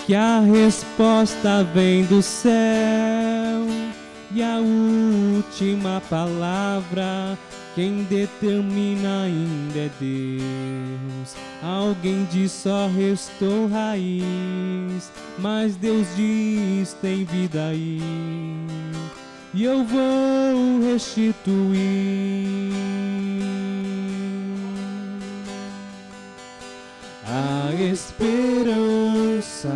que a resposta vem do céu e a última palavra quem determina ainda é Deus. Alguém diz só restou raiz, mas Deus diz tem vida aí, e eu vou restituir. A esperança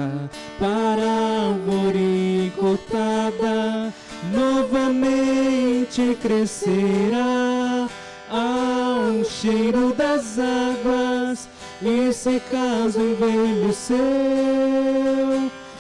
para a árvore cortada novamente crescerá ao cheiro das águas, e se caso envelheceu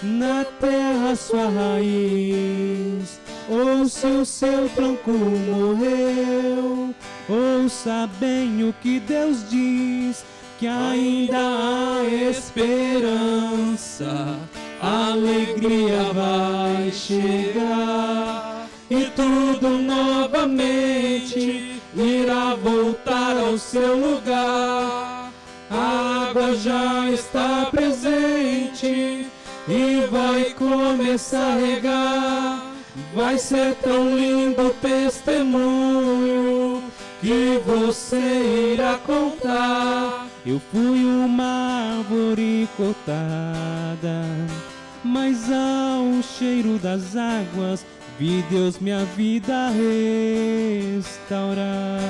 na terra sua raiz, ou se o seu tronco morreu, ouça bem o que Deus diz, que ainda há esperança, a alegria vai chegar e tudo novamente irá voltar ao seu lugar. A água já está presente e vai começar a regar. Vai ser tão lindo o testemunho que você irá contar. Eu fui uma árvore cortada, mas ao cheiro das águas vi Deus minha vida restaurar.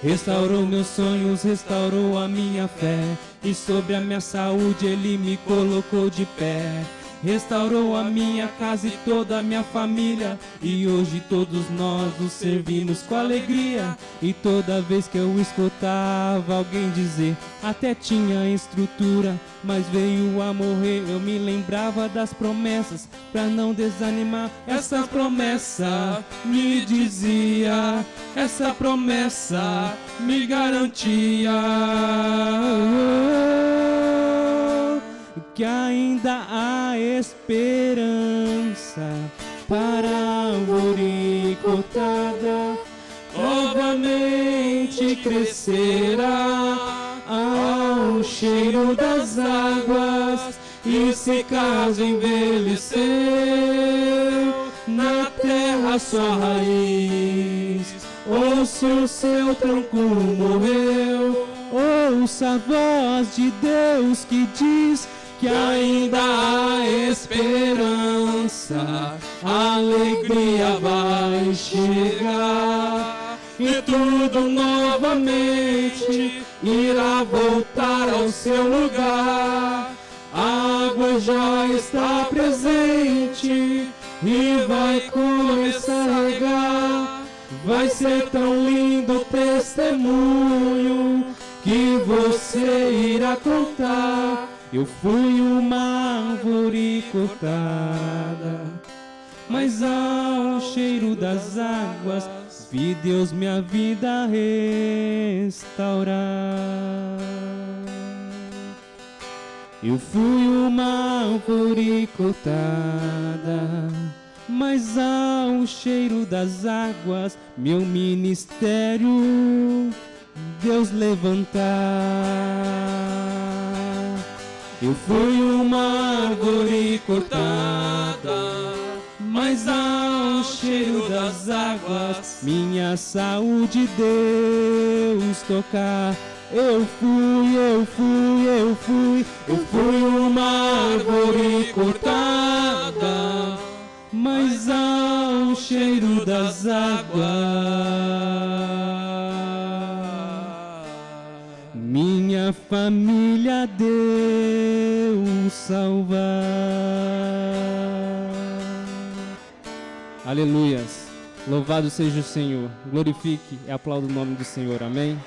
Restaurou meus sonhos, restaurou a minha fé, e sobre a minha saúde Ele me colocou de pé. Restaurou a minha casa e toda a minha família, e hoje todos nós o servimos com alegria. E toda vez que eu escutava alguém dizer, até tinha estrutura, mas veio a morrer, eu me lembrava das promessas, pra não desanimar. Essa promessa me dizia, essa promessa me garantia que ainda há esperança para a árvore cortada novamente crescerá ao cheiro das águas, e se caso envelheceu na terra sua raiz, ou se o seu tronco morreu, ouça a voz de Deus que diz que ainda há esperança, a alegria vai chegar e tudo novamente irá voltar ao seu lugar. A água já está presente e vai começar a regar. Vai ser tão lindo o testemunho que você irá contar. Eu fui uma árvore cortada, mas ao cheiro das águas vi Deus minha vida restaurar. Eu fui uma árvore cortada, mas ao cheiro das águas meu ministério Deus levantar. Eu fui uma árvore cortada, mas ao cheiro das águas minha saúde Deus tocar. Eu fui uma árvore cortada, mas ao cheiro das águas minha família Deus salvar. Aleluias. Louvado seja o Senhor. Glorifique e aplauda o nome do Senhor. Amém.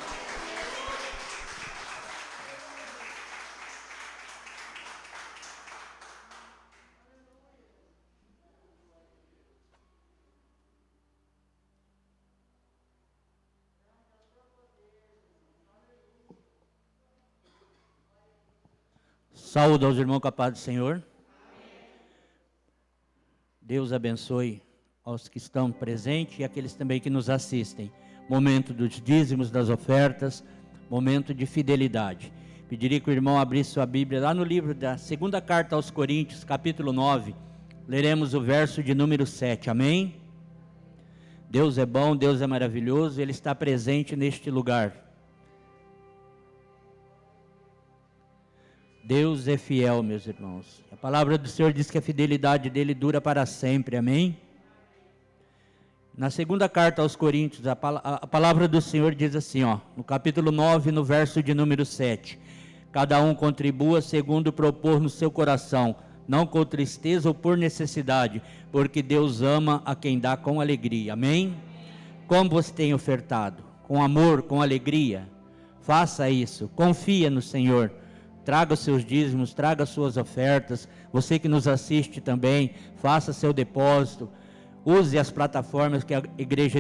Saúde aos irmãos com a paz do Senhor. Amém. Deus abençoe aos que estão presentes e aqueles também que nos assistem. Momento dos dízimos, das ofertas, momento de fidelidade. Pediria que o irmão abrisse sua Bíblia lá no livro da segunda carta aos Coríntios, capítulo 9. Leremos o verso de número 7, amém? Deus é bom, Deus é maravilhoso, Ele está presente neste lugar. Deus é fiel, meus irmãos. A palavra do Senhor diz que a fidelidade dele dura para sempre, amém? Na segunda carta aos Coríntios, a palavra do Senhor diz assim, no capítulo 9, no verso de número 7. Cada um contribua segundo propor no seu coração, não com tristeza ou por necessidade, porque Deus ama a quem dá com alegria, amém? Como você tem ofertado? Com amor, com alegria? Faça isso, confia no Senhor. Traga os seus dízimos, traga as suas ofertas. Você que nos assiste também, faça seu depósito. Use as plataformas que a igreja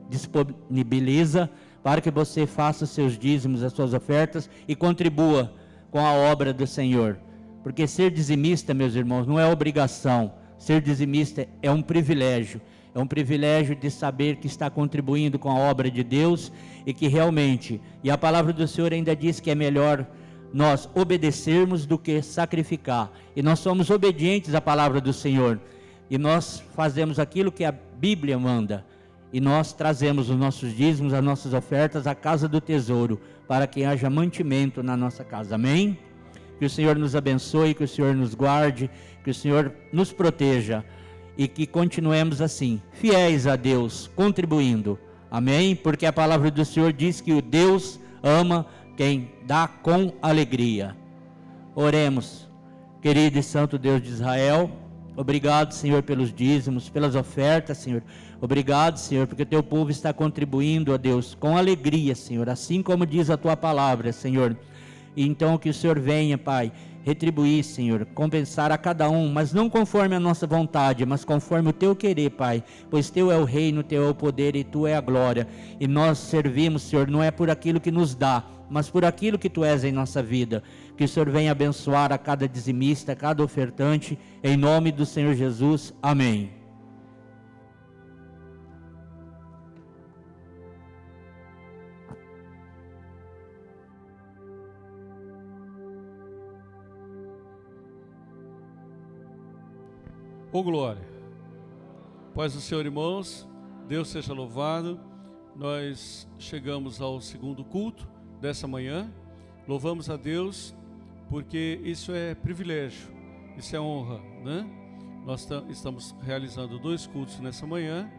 disponibiliza para que você faça os seus dízimos, as suas ofertas e contribua com a obra do Senhor. Porque ser dizimista, meus irmãos, não é obrigação. Ser dizimista é um privilégio. É um privilégio de saber que está contribuindo com a obra de Deus e que realmente, e a palavra do Senhor ainda diz que é melhor nós obedecermos do que sacrificar, e nós somos obedientes à palavra do Senhor, e nós fazemos aquilo que a Bíblia manda, e nós trazemos os nossos dízimos, as nossas ofertas à casa do tesouro, para que haja mantimento na nossa casa, amém? Que o Senhor nos abençoe, que o Senhor nos guarde, que o Senhor nos proteja, e que continuemos assim, fiéis a Deus, contribuindo, amém? Porque a palavra do Senhor diz que o Deus ama quem dá com alegria. Oremos. Querido e santo Deus de Israel, obrigado, Senhor, pelos dízimos, pelas ofertas, Senhor. Obrigado, Senhor, porque o teu povo está contribuindo, ó Deus, com alegria, Senhor, assim como diz a tua palavra, Senhor. E então que o Senhor venha, Pai, retribuir, Senhor, compensar a cada um, mas não conforme a nossa vontade, mas conforme o teu querer, Pai, pois teu é o reino, teu é o poder e tu é a glória, e nós servimos, Senhor, não é por aquilo que nos dá, mas por aquilo que tu és em nossa vida. Que o Senhor venha abençoar a cada dizimista, a cada ofertante, em nome do Senhor Jesus, amém. Ô glória, paz do Senhor, irmãos, Deus seja louvado. Nós chegamos ao segundo culto dessa manhã, louvamos a Deus, porque isso é privilégio, isso é honra, né? Nós estamos realizando 2 cultos nessa manhã.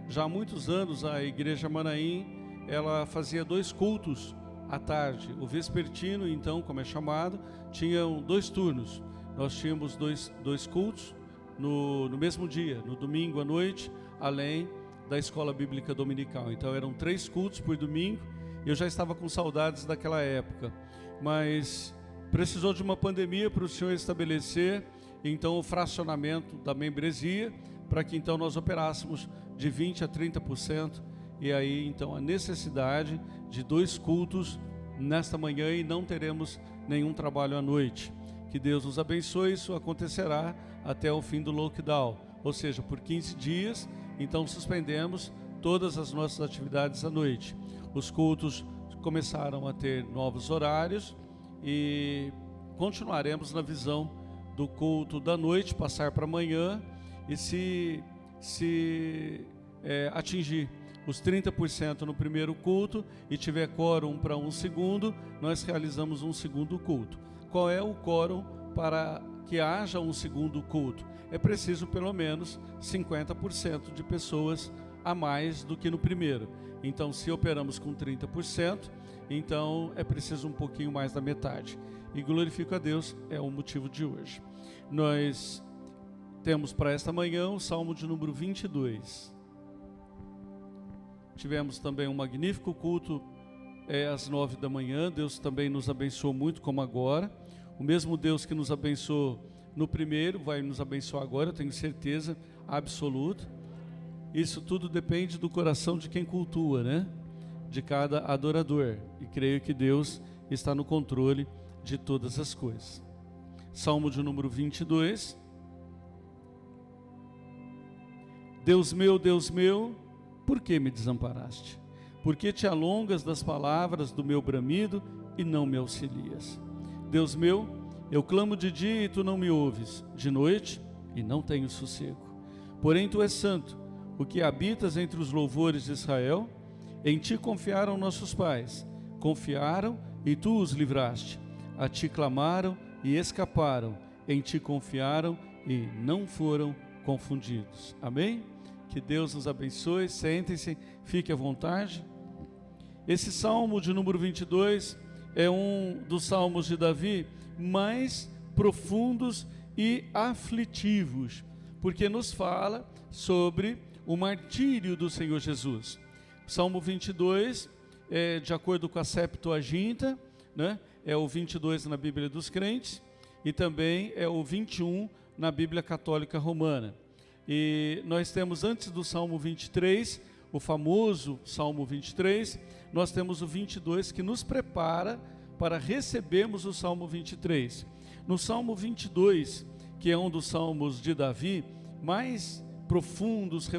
Já há muitos anos a Igreja Manaim, ela fazia 2 cultos à tarde, o vespertino, então, como é chamado, tinham 2 turnos. Nós tínhamos dois cultos no mesmo dia, no domingo à noite, além da escola bíblica dominical. Então eram 3 cultos por domingo. Eu já estava com saudades daquela época, mas precisou de uma pandemia para o Senhor estabelecer então o fracionamento da membresia, para que então nós operássemos de 20% a 30%, e aí então a necessidade de 2 cultos nesta manhã, e não teremos nenhum trabalho à noite. Que Deus nos abençoe. Isso acontecerá até o fim do lockdown, ou seja, por 15 dias, então suspendemos todas as nossas atividades à noite. Os cultos começaram a ter novos horários e continuaremos na visão do culto da noite, passar para amanhã, e se atingir os 30% no primeiro culto e tiver quórum para um segundo, nós realizamos um segundo culto. Qual é o quórum para que haja um segundo culto? É preciso pelo menos 50% de pessoas a mais do que no primeiro. Então, se operamos com 30%, então é preciso um pouquinho mais da metade. E glorifico a Deus, é o motivo de hoje. Nós temos para esta manhã o Salmo de número 22. Tivemos também um magnífico culto às 9 da manhã. Deus também nos abençoou muito, como agora. O mesmo Deus que nos abençoou no primeiro vai nos abençoar agora, eu tenho certeza absoluta. Isso tudo depende do coração de quem cultua, né? De cada adorador. E creio que Deus está no controle de todas as coisas. Salmo de número 22. Deus meu, por que me desamparaste? Por que te alongas das palavras do meu bramido e não me auxilias? Deus meu, eu clamo de dia e tu não me ouves, de noite e não tenho sossego. Porém tu és santo, o que habitas entre os louvores de Israel. Em ti confiaram nossos pais, confiaram e tu os livraste. A ti clamaram e escaparam, em ti confiaram e não foram confundidos. Amém? Que Deus nos abençoe. Sentem-se, fique à vontade. Esse salmo de número 22 é um dos salmos de Davi mais profundos e aflitivos, porque nos fala sobre o martírio do Senhor Jesus. Salmo 22, de acordo com a Septuaginta, né, é o 22 na Bíblia dos crentes e também é o 21 na Bíblia Católica Romana. E nós temos antes do Salmo 23, o famoso Salmo 23, nós temos o 22 que nos prepara para recebermos o Salmo 23. No Salmo 22, que é um dos salmos de Davi, mais profundos,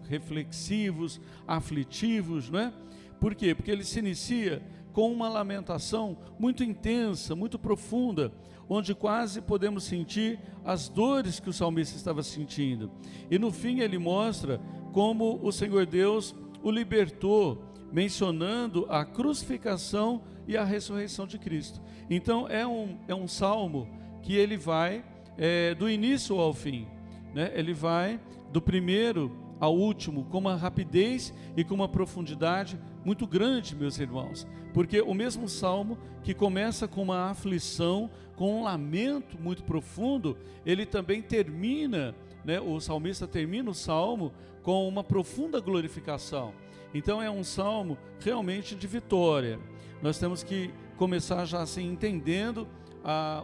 reflexivos, aflitivos, não é? Por quê? Porque ele se inicia com uma lamentação muito intensa, muito profunda, onde quase podemos sentir as dores que o salmista estava sentindo. E no fim ele mostra como o Senhor Deus o libertou, mencionando a crucificação e a ressurreição de Cristo. Então é um salmo que ele vai do início ao fim, né? Ele vai do primeiro ao último com uma rapidez e com uma profundidade muito grande, meus irmãos, porque o mesmo salmo que começa com uma aflição, com um lamento muito profundo, ele também termina, né, o salmista termina o salmo com uma profunda glorificação. Então é um salmo realmente de vitória. Nós temos que começar já assim entendendo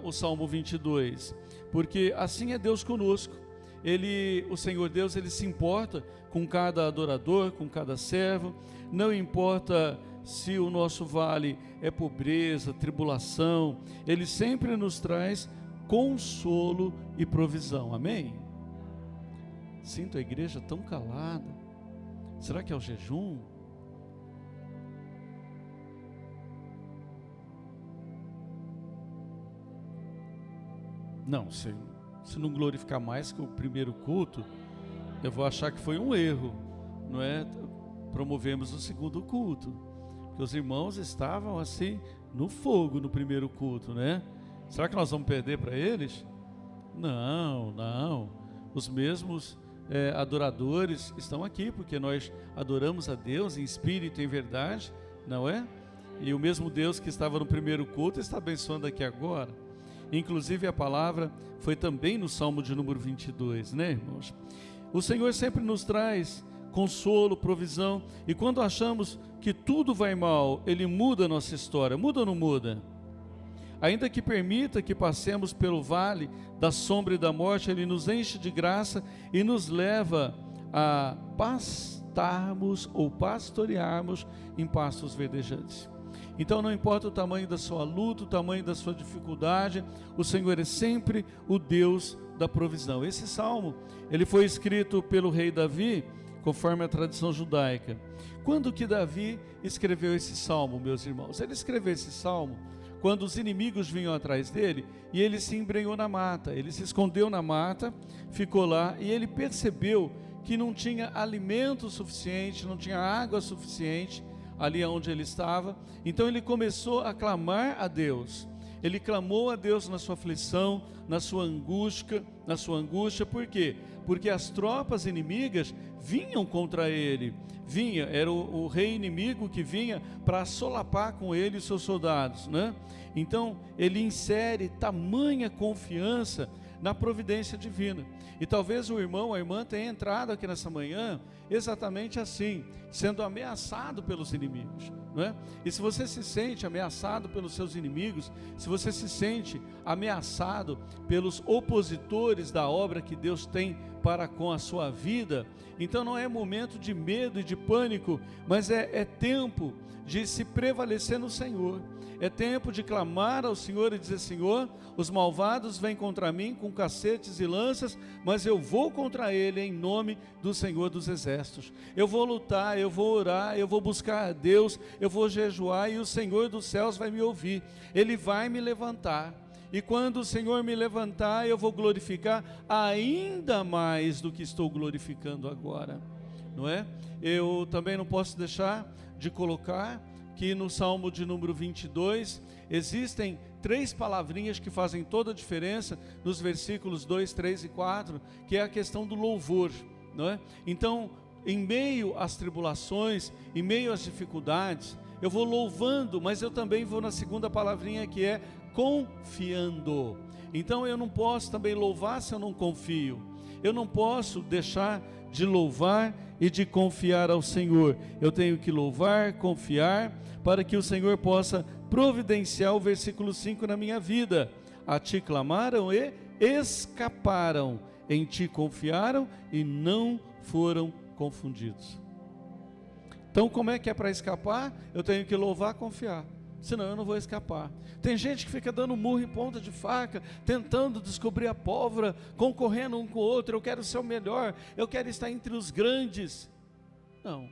o Salmo 22, porque assim é Deus conosco. O Senhor Deus, ele se importa com cada adorador, com cada servo. Não importa se o nosso vale é pobreza, tribulação, ele sempre nos traz consolo e provisão. Amém? Sinto a igreja tão calada. Será que é o jejum? Não, se não glorificar mais que o primeiro culto, eu vou achar que foi um erro, não é? Promovemos o segundo culto, porque os irmãos estavam assim no fogo no primeiro culto, né? Será que nós vamos perder para eles? Não. Os mesmos adoradores estão aqui, porque nós adoramos a Deus em espírito e em verdade, não é? E o mesmo Deus que estava no primeiro culto está abençoando aqui agora. Inclusive a palavra foi também no Salmo de número 22, né, irmãos? O Senhor sempre nos traz consolo, provisão, e quando achamos que tudo vai mal, Ele muda a nossa história. Muda ou não muda? Ainda que permita que passemos pelo vale da sombra e da morte, Ele nos enche de graça e nos leva a pastarmos ou pastorearmos em pastos verdejantes. Então não importa o tamanho da sua luta, o tamanho da sua dificuldade, o Senhor é sempre o Deus da provisão. Esse salmo, ele foi escrito pelo rei Davi, conforme a tradição judaica. Quando que Davi escreveu esse salmo, meus irmãos? Ele escreveu esse salmo quando os inimigos vinham atrás dele e ele se embrenhou na mata, ele se escondeu na mata, ficou lá e ele percebeu que não tinha alimento suficiente, não tinha água suficiente ali onde ele estava. Então ele começou a clamar a Deus. Ele clamou a Deus na sua aflição, na sua angústia. Por quê? Porque as tropas inimigas vinham contra ele. Era o rei inimigo que vinha para solapar com ele os seus soldados, né? Então ele insere tamanha confiança na providência divina. E talvez o irmão, a irmã tenha entrado aqui nessa manhã exatamente assim, sendo ameaçado pelos inimigos, não é? E se você se sente ameaçado pelos seus inimigos, se você se sente ameaçado pelos opositores da obra que Deus tem para com a sua vida. Então não é momento de medo e de pânico, mas é tempo de se prevalecer no Senhor. É tempo de clamar ao Senhor e dizer: Senhor, os malvados vêm contra mim com cacetes e lanças, mas eu vou contra ele em nome do Senhor dos Exércitos. Eu vou lutar, eu vou orar, eu vou buscar a Deus, eu vou jejuar e o Senhor dos céus vai me ouvir. Ele vai me levantar. E quando o Senhor me levantar, eu vou glorificar ainda mais do que estou glorificando agora, não é? Eu também não posso deixar de colocar que no Salmo de número 22, existem 3 palavrinhas que fazem toda a diferença nos versículos 2, 3 e 4, que é a questão do louvor, não é? Então, em meio às tribulações, em meio às dificuldades, eu vou louvando, mas eu também vou na segunda palavrinha, que é confiando. Então eu não posso também louvar se eu não confio. Eu não posso deixar de louvar e de confiar ao Senhor. Eu tenho que louvar, confiar, para que o Senhor possa providenciar o versículo 5 na minha vida. A ti clamaram e escaparam, em ti confiaram e não foram confundidos. Então como é que é para escapar? Eu tenho que louvar, confiar, senão eu não vou escapar. Tem gente que fica dando murro em ponta de faca, tentando descobrir a pólvora, concorrendo um com o outro. Eu quero ser o melhor, eu quero estar entre os grandes. Não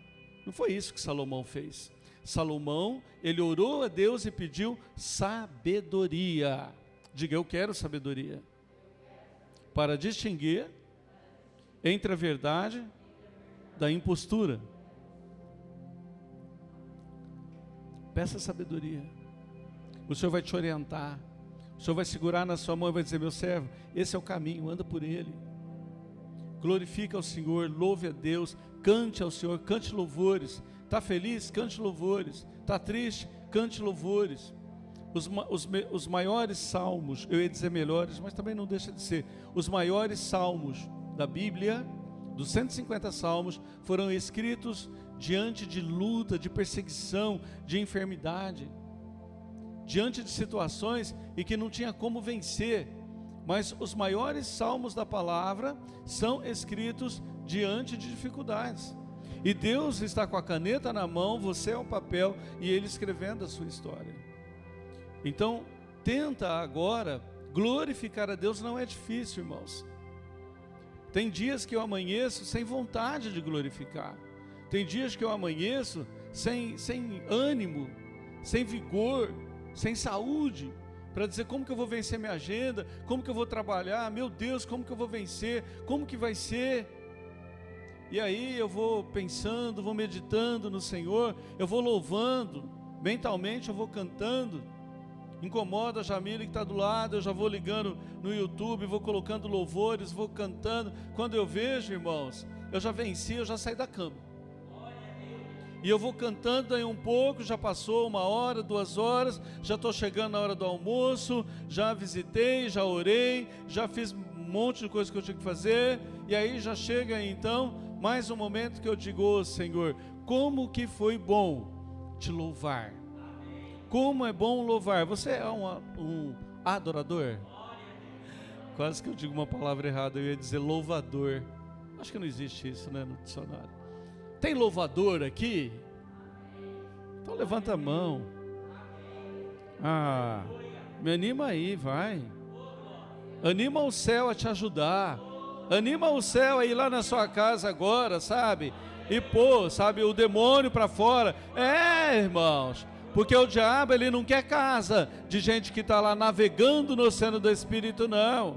foi isso que Salomão fez. Salomão, ele orou a Deus e pediu sabedoria. Diga: eu quero sabedoria para distinguir entre a verdade da impostura. Peça sabedoria. O Senhor vai te orientar. O Senhor vai segurar na sua mão e vai dizer: meu servo, esse é o caminho, anda por ele. Glorifica ao Senhor, louve a Deus, cante ao Senhor, cante louvores. Está feliz? Cante louvores. Está triste? Cante louvores. Os maiores salmos, eu ia dizer melhores, mas também não deixa de ser. Os maiores salmos da Bíblia, dos 150 salmos, foram escritos diante de luta, de perseguição, de enfermidade, diante de situações em que não tinha como vencer. Mas os maiores salmos da palavra são escritos diante de dificuldades. E Deus está com a caneta na mão, você é o papel, e Ele escrevendo a sua história. Então, tenta agora glorificar a Deus. Não é difícil, irmãos. Tem dias que eu amanheço sem vontade de glorificar. Tem dias que eu amanheço sem ânimo, sem vigor, sem saúde, para dizer: como que eu vou vencer minha agenda, como que eu vou trabalhar, meu Deus, como que eu vou vencer, como que vai ser? E aí eu vou pensando, vou meditando no Senhor, eu vou louvando, mentalmente eu vou cantando. Incomoda a Jamile que está do lado, eu já vou ligando no YouTube, vou colocando louvores, vou cantando. Quando eu vejo, irmãos, eu já venci, eu já saí da cama. E eu vou cantando aí um pouco, já passou 1 hora, 2 horas, já estou chegando na hora do almoço, já visitei, já orei, já fiz um monte de coisa que eu tinha que fazer, e aí já chega então mais um momento que eu digo: oh, Senhor, como que foi bom te louvar. Como é bom louvar. Você é um adorador? Quase que eu digo uma palavra errada, eu ia dizer louvador. Acho que não existe isso, né, no dicionário. Tem louvador aqui? Então levanta a mão. Me anima aí, vai. Anima o céu a te ajudar. Anima o céu a ir lá na sua casa agora, sabe? E pôr, sabe, o demônio para fora. Irmãos, porque o diabo, ele não quer casa de gente que está lá navegando no oceano do Espírito, não.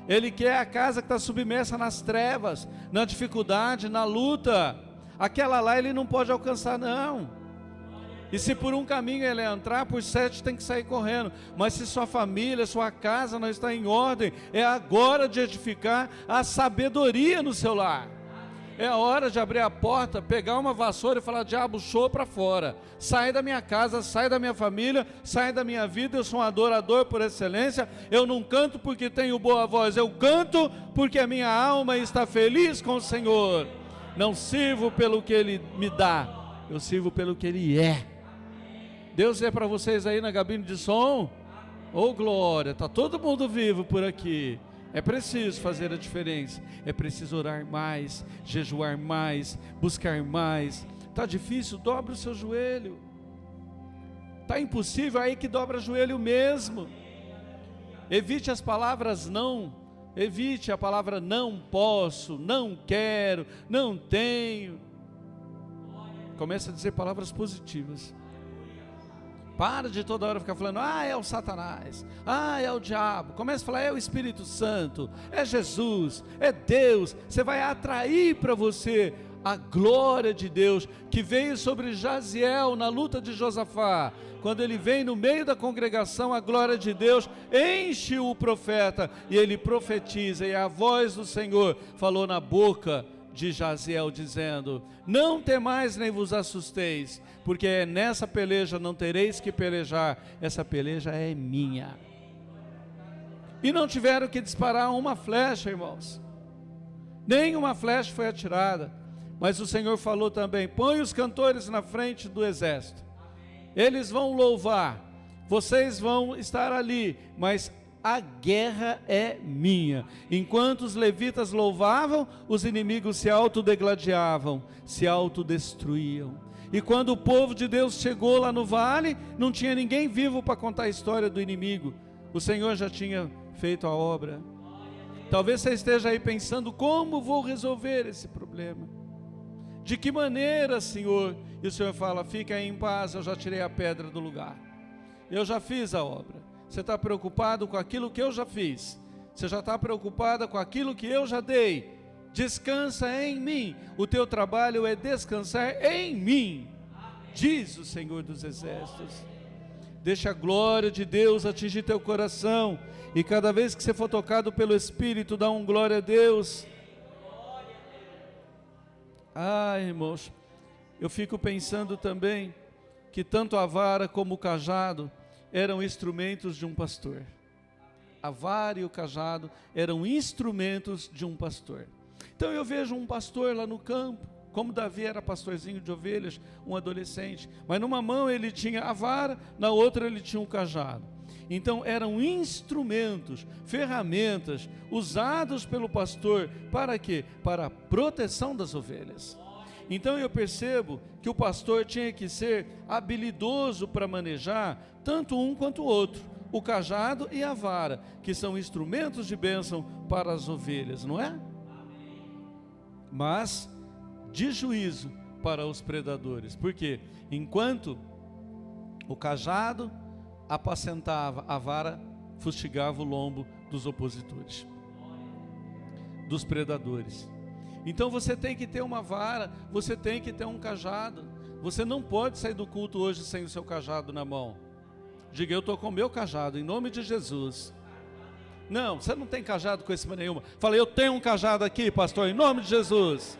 Ele quer a casa que está submersa nas trevas, na dificuldade, na luta. Aquela lá ele não pode alcançar, não. E se por um caminho ele entrar, por 7 tem que sair correndo. Mas se sua família, sua casa não está em ordem, é agora de edificar a sabedoria no seu lar. É a hora de abrir a porta, pegar uma vassoura e falar: diabo, show para fora. Sai da minha casa, sai da minha família, sai da minha vida. Eu sou um adorador por excelência. Eu não canto porque tenho boa voz, eu canto porque a minha alma está feliz com o Senhor. Não sirvo pelo que Ele me dá, eu sirvo pelo que Ele é. Deus é para vocês aí na cabine de som? Oh glória, está todo mundo vivo por aqui. É preciso fazer a diferença, é preciso orar mais, jejuar mais, buscar mais. Está difícil? Dobra o seu joelho. Está impossível? Aí que dobra o joelho mesmo. Evite as palavras não, evite a palavra não posso, não quero, não tenho. Comece a dizer palavras positivas. Para de toda hora ficar falando, é o Satanás, é o diabo. Comece a falar, é o Espírito Santo, é Jesus, é Deus. Você vai atrair para você a glória de Deus, que veio sobre Jaziel na luta de Josafá. Quando ele vem no meio da congregação, a glória de Deus enche o profeta, e ele profetiza, e a voz do Senhor falou na boca de Jaziel, dizendo, não temais nem vos assusteis, porque nessa peleja não tereis que pelejar, essa peleja é minha. E não tiveram que disparar uma flecha, irmãos, nenhuma flecha foi atirada, mas o Senhor falou também, põe os cantores na frente do exército, eles vão louvar, vocês vão estar ali, mas a guerra é minha. Enquanto os levitas louvavam, os inimigos se autodegladiavam, se autodestruíam. E quando o povo de Deus chegou lá no vale, não tinha ninguém vivo para contar a história do inimigo. O Senhor já tinha feito a obra. Talvez você esteja aí pensando, como vou resolver esse problema? De que maneira, Senhor? E o Senhor fala, fica aí em paz, eu já tirei a pedra do lugar. Eu já fiz a obra. Você está preocupado com aquilo que eu já fiz. Você já está preocupada com aquilo que eu já dei. Descansa em mim. O teu trabalho é descansar em mim. Diz o Senhor dos Exércitos. Deixa a glória de Deus atingir teu coração. E cada vez que você for tocado pelo Espírito, dá um glória a Deus. Irmãos, eu fico pensando também que tanto a vara como o cajado eram instrumentos de um pastor. A vara e o cajado eram instrumentos de um pastor. Então eu vejo um pastor lá no campo, como Davi era pastorzinho de ovelhas, um adolescente, mas numa mão ele tinha a vara, na outra ele tinha um cajado. Então eram instrumentos, ferramentas, usados pelo pastor, para quê? Para a proteção das ovelhas. Então eu percebo que o pastor tinha que ser habilidoso para manejar tanto um quanto o outro, o cajado e a vara, que são instrumentos de bênção para as ovelhas, não é? Mas de juízo para os predadores, porque enquanto o cajado apacentava, a vara fustigava o lombo dos opositores, dos predadores. Então você tem que ter uma vara, você tem que ter um cajado. Você não pode sair do culto hoje sem o seu cajado na mão. Diga, eu estou com o meu cajado, em nome de Jesus. Não, você não tem cajado com esse nenhuma. Fala, eu tenho um cajado aqui, pastor, em nome de Jesus.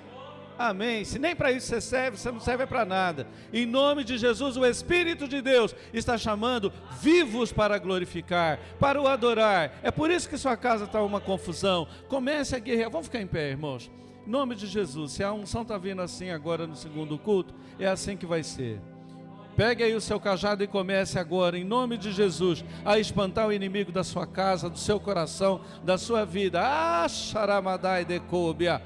Amém. Se nem para isso você serve, você não serve para nada. Em nome de Jesus, o Espírito de Deus está chamando vivos para glorificar, para o adorar. É por isso que sua casa está uma confusão. Comece a guerrear. Vamos ficar em pé, irmãos. Em nome de Jesus, se a unção está vindo assim agora no segundo culto, é assim que vai ser. Pegue aí o seu cajado e comece agora, em nome de Jesus, a espantar o inimigo da sua casa, do seu coração, da sua vida. Xaramadai de Cóbia.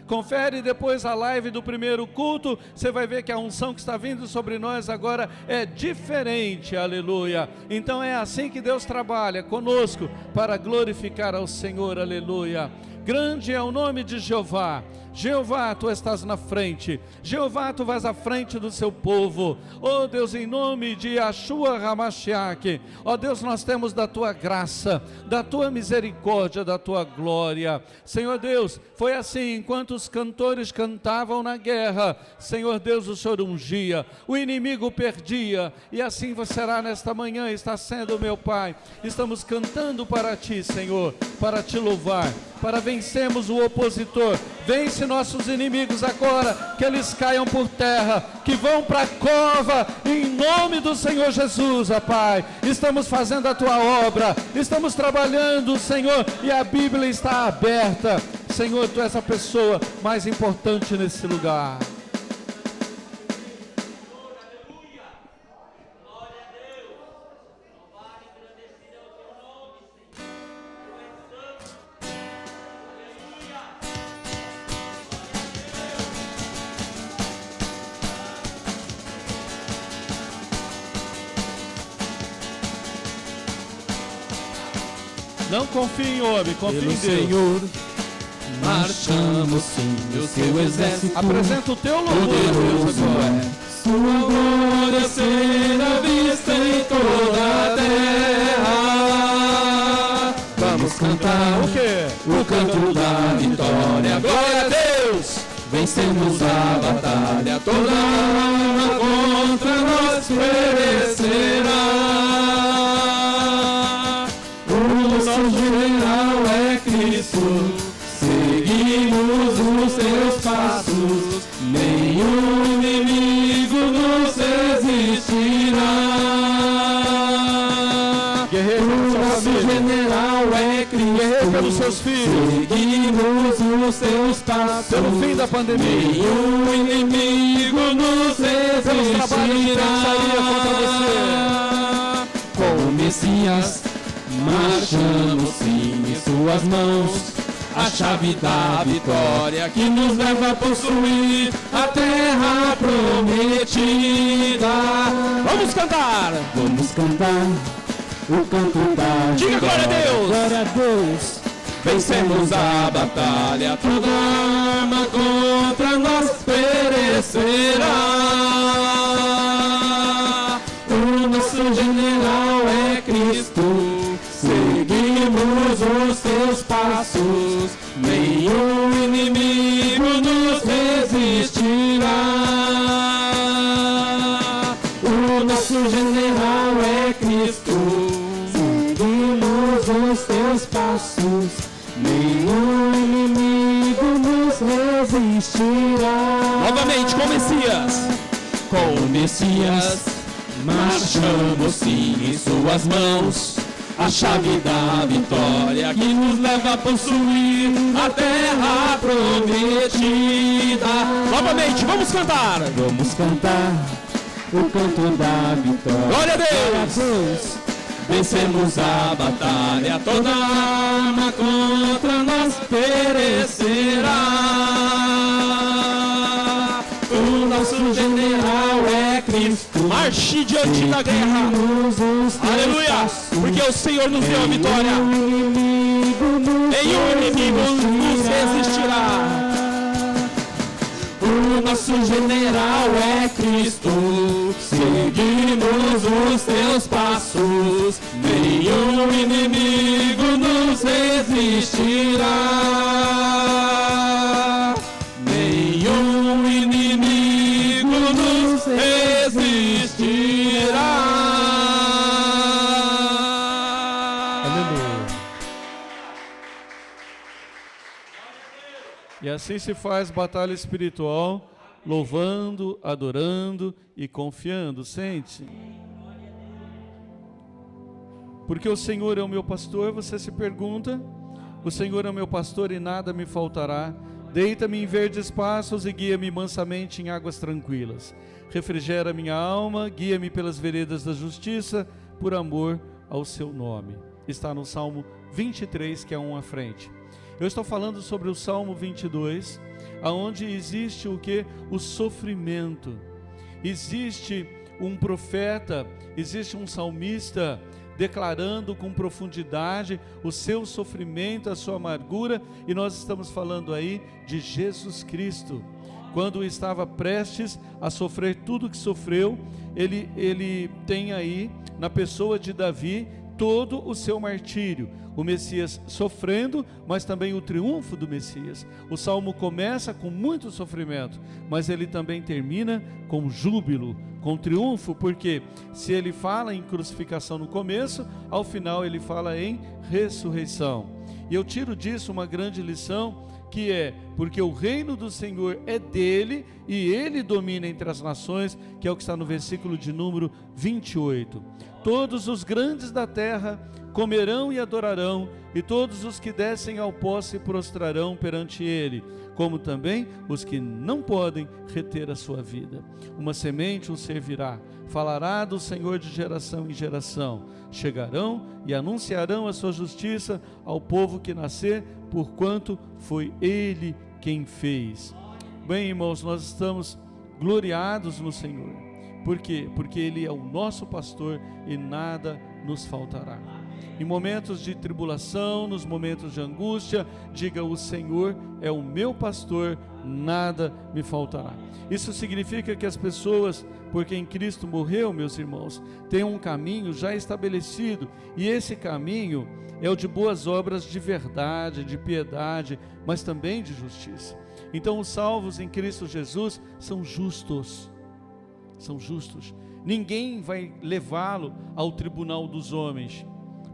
Confere depois a live do primeiro culto, você vai ver que a unção que está vindo sobre nós agora é diferente, aleluia. Então é assim que Deus trabalha conosco para glorificar ao Senhor, aleluia. Grande é o nome de Jeová. Jeová, tu estás na frente. Jeová, tu vais à frente do seu povo. Oh Deus, em nome de Yeshua HaMashiach, oh Deus, nós temos da tua graça, da tua misericórdia, da tua glória. Senhor Deus, foi assim enquanto os cantores cantavam na guerra. Senhor Deus, o Senhor ungia, o inimigo perdia, e assim será nesta manhã, está sendo, meu Pai. Estamos cantando para ti, Senhor, para te louvar, para vencermos o opositor. Vence nossos inimigos agora, que eles caiam por terra, que vão para a cova, em nome do Senhor Jesus, ó Pai. Estamos fazendo a tua obra, estamos trabalhando, Senhor, e a Bíblia está aberta. Senhor, tu és a pessoa mais importante nesse lugar. Não confie em homem, confie em Pelo Deus. Senhor marchamos sim, o seu exército Apresenta o teu louvor a Deus poderoso agora. é. Sua glória será vista em toda a terra. Vamos cantar O quê? o canto da vitória. Glória a Deus! Vencemos a batalha, toda arma contra nós perecerá. O nosso general é Cristo, seguimos os seus passos, nenhum inimigo nos resistirá. Guerreiro O pela sua nosso família. general é Guerreiro pelos Cristo, seus filhos. seguimos os seus passos, Pelo fim da pandemia. nenhum inimigo nos Pelos trabalhos de feitiçaria contra resistirá. Com o Messias marchamos sim em suas mãos, a chave da vitória que nos leva a possuir a terra prometida. Vamos cantar! Vamos cantar o canto da Diga glória a Deus! Glória a Deus! Vencemos a batalha, toda arma contra nós perecerá. O nosso general é Cristo, seguimos os seus passos, nenhum inimigo nos resistirá. O nosso general é Cristo, seguimos os seus passos, nenhum inimigo nos resistirá. Novamente, com o Messias. Com o Messias, marchamos sim em suas mãos, a chave da vitória que nos leva a possuir a terra prometida. Novamente, vamos cantar. Vamos cantar o canto da vitória. Glória a Deus! Vencemos a batalha, toda arma contra nós perecerá. O nosso general é Cristo. Marche diante da guerra. Aleluia! Porque o Senhor nos deu a vitória. Nenhum inimigo nos resistirá. O nosso general é Cristo, seguimos os teus passos, nenhum inimigo nos resistirá. Nenhum inimigo nos resistirá. Aleluia. E assim se faz batalha espiritual, louvando, adorando e confiando. Sente. Porque o Senhor é o meu pastor, você se pergunta. O Senhor é o meu pastor e nada me faltará. Deita-me em verdes pastos e guia-me mansamente em águas tranquilas. Refrigera minha alma, guia-me pelas veredas da justiça, por amor ao seu nome. Está no Salmo 23, que é um à frente. Eu estou falando sobre o Salmo 22, aonde existe o que? O sofrimento. Existe um profeta, existe um salmista declarando com profundidade o seu sofrimento, a sua amargura, e nós estamos falando aí de Jesus Cristo. Quando estava prestes a sofrer tudo que sofreu, ele tem aí, na pessoa de Davi, todo o seu martírio. O Messias sofrendo, mas também o triunfo do Messias. O Salmo começa com muito sofrimento, mas ele também termina com júbilo, com triunfo, porque se ele fala em crucificação no começo, ao final ele fala em ressurreição. E eu tiro disso uma grande lição, que é, porque o reino do Senhor é dele, e ele domina entre as nações, que é o que está no versículo de número 28. Todos os grandes da terra comerão e adorarão, e todos os que descem ao pó se prostrarão perante ele, como também os que não podem reter a sua vida. Uma semente o servirá, falará do Senhor de geração em geração. Chegarão e anunciarão a sua justiça ao povo que nascer, porquanto foi ele quem fez. Bem, irmãos, nós estamos gloriados no Senhor. Por quê? Porque ele é o nosso pastor e nada nos faltará. Em momentos de tribulação, nos momentos de angústia, diga: o Senhor é o meu pastor, nada me faltará. Isso significa que as pessoas, por quem Cristo morreu, meus irmãos, têm um caminho já estabelecido, e esse caminho é o de boas obras de verdade, de piedade, mas também de justiça. Então os salvos em Cristo Jesus são justos. São justos. Ninguém vai levá-lo ao tribunal dos homens,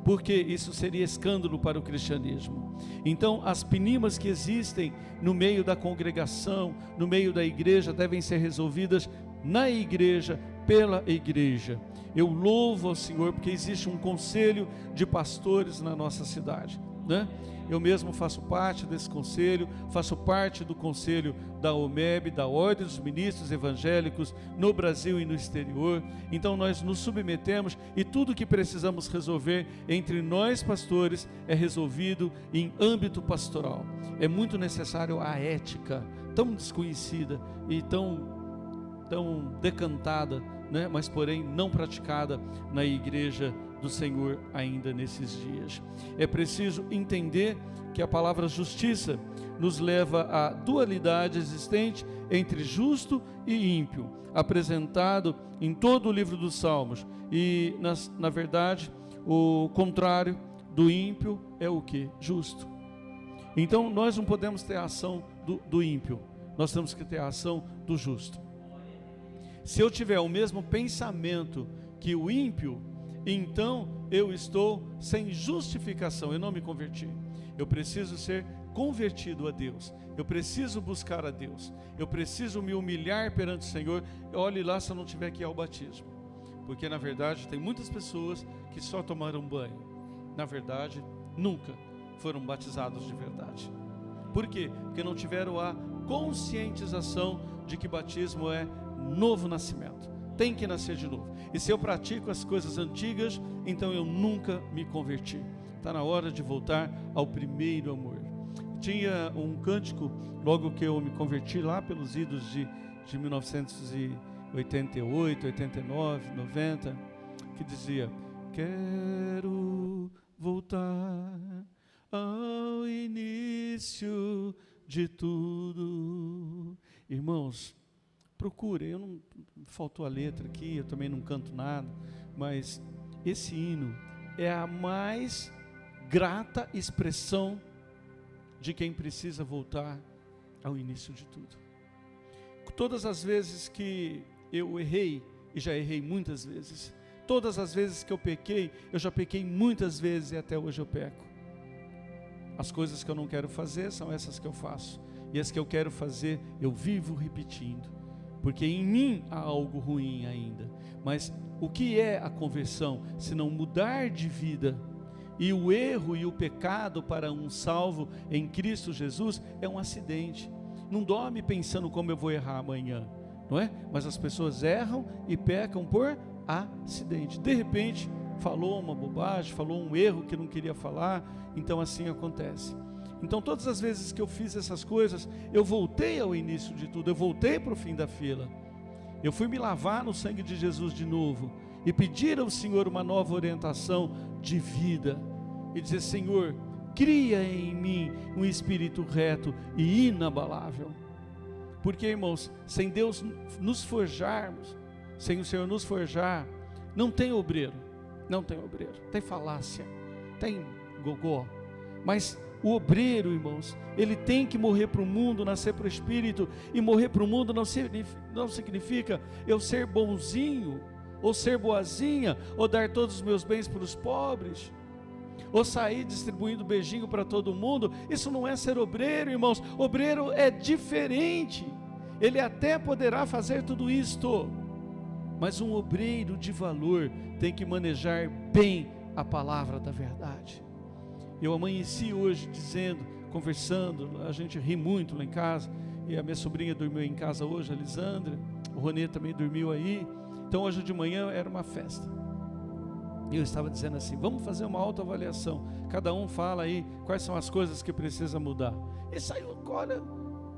porque isso seria escândalo para o cristianismo. Então as penimas que existem no meio da congregação, no meio da igreja, devem ser resolvidas na igreja, pela igreja. Eu louvo ao Senhor porque existe um conselho de pastores na nossa cidade, né? Eu mesmo faço parte desse conselho, faço parte do conselho da OMEB, da Ordem dos Ministros Evangélicos no Brasil e no exterior. Então nós nos submetemos, e tudo que precisamos resolver entre nós pastores é resolvido em âmbito pastoral. É muito necessário a ética, tão desconhecida e tão decantada, né? Mas porém não praticada na igreja do Senhor ainda nesses dias. É preciso entender que a palavra justiça nos leva à dualidade existente entre justo e ímpio, apresentado em todo o livro dos Salmos. E na verdade, o contrário do ímpio é o que? Justo. Então nós não podemos ter a ação do ímpio, nós temos que ter a ação do justo. Se eu tiver o mesmo pensamento que o ímpio, então eu estou sem justificação, eu não me converti. Eu preciso ser convertido a Deus, eu preciso buscar a Deus, eu preciso me humilhar perante o Senhor. Olhe lá se eu não tiver que ir ao batismo, porque na verdade tem muitas pessoas que só tomaram banho, na verdade nunca foram batizados de verdade. Por quê? Porque não tiveram a conscientização de que batismo é novo nascimento, tem que nascer de novo. E se eu pratico as coisas antigas, então eu nunca me converti. Está na hora de voltar ao primeiro amor. Tinha um cântico, logo que eu me converti, lá pelos idos de 1988, 89, 90, que dizia: quero voltar ao início de tudo. Irmãos, procurem, não faltou a letra aqui, eu também não canto nada, mas esse hino é a mais grata expressão de quem precisa voltar ao início de tudo. Todas as vezes que eu errei, e já errei muitas vezes, todas as vezes que eu pequei, eu já pequei muitas vezes e até hoje eu peco. As coisas que eu não quero fazer são essas que eu faço, e as que eu quero fazer eu vivo repetindo, porque em mim há algo ruim ainda. Mas o que é a conversão, se não mudar de vida? E o erro e o pecado para um salvo em Cristo Jesus é um acidente. Não dorme pensando como eu vou errar amanhã, não é? Mas as pessoas erram e pecam por acidente. De repente falou uma bobagem, falou um erro que não queria falar, então assim acontece. Então todas as vezes que eu fiz essas coisas, eu voltei ao início de tudo, eu voltei para o fim da fila. Eu fui me lavar no sangue de Jesus de novo e pedir ao Senhor uma nova orientação de vida e dizer: Senhor, cria em mim um espírito reto e inabalável. Porque, irmãos, sem Deus nos forjarmos, sem o Senhor nos forjar, não tem obreiro, tem falácia, tem gogó, mas o obreiro, irmãos, ele tem que morrer para o mundo, nascer para o Espírito. E morrer para o mundo não significa eu ser bonzinho, ou ser boazinha, ou dar todos os meus bens para os pobres, ou sair distribuindo beijinho para todo mundo. Isso não é ser obreiro, irmãos. Obreiro é diferente. Ele até poderá fazer tudo isto, mas um obreiro de valor tem que manejar bem a palavra da verdade. Eu amanheci hoje conversando, a gente ri muito lá em casa, e a minha sobrinha dormiu em casa hoje, a Lisandra, o Ronê também dormiu aí. Então hoje de manhã era uma festa, e eu estava dizendo assim: vamos fazer uma autoavaliação, cada um fala aí quais são as coisas que precisa mudar. E saiu, olha,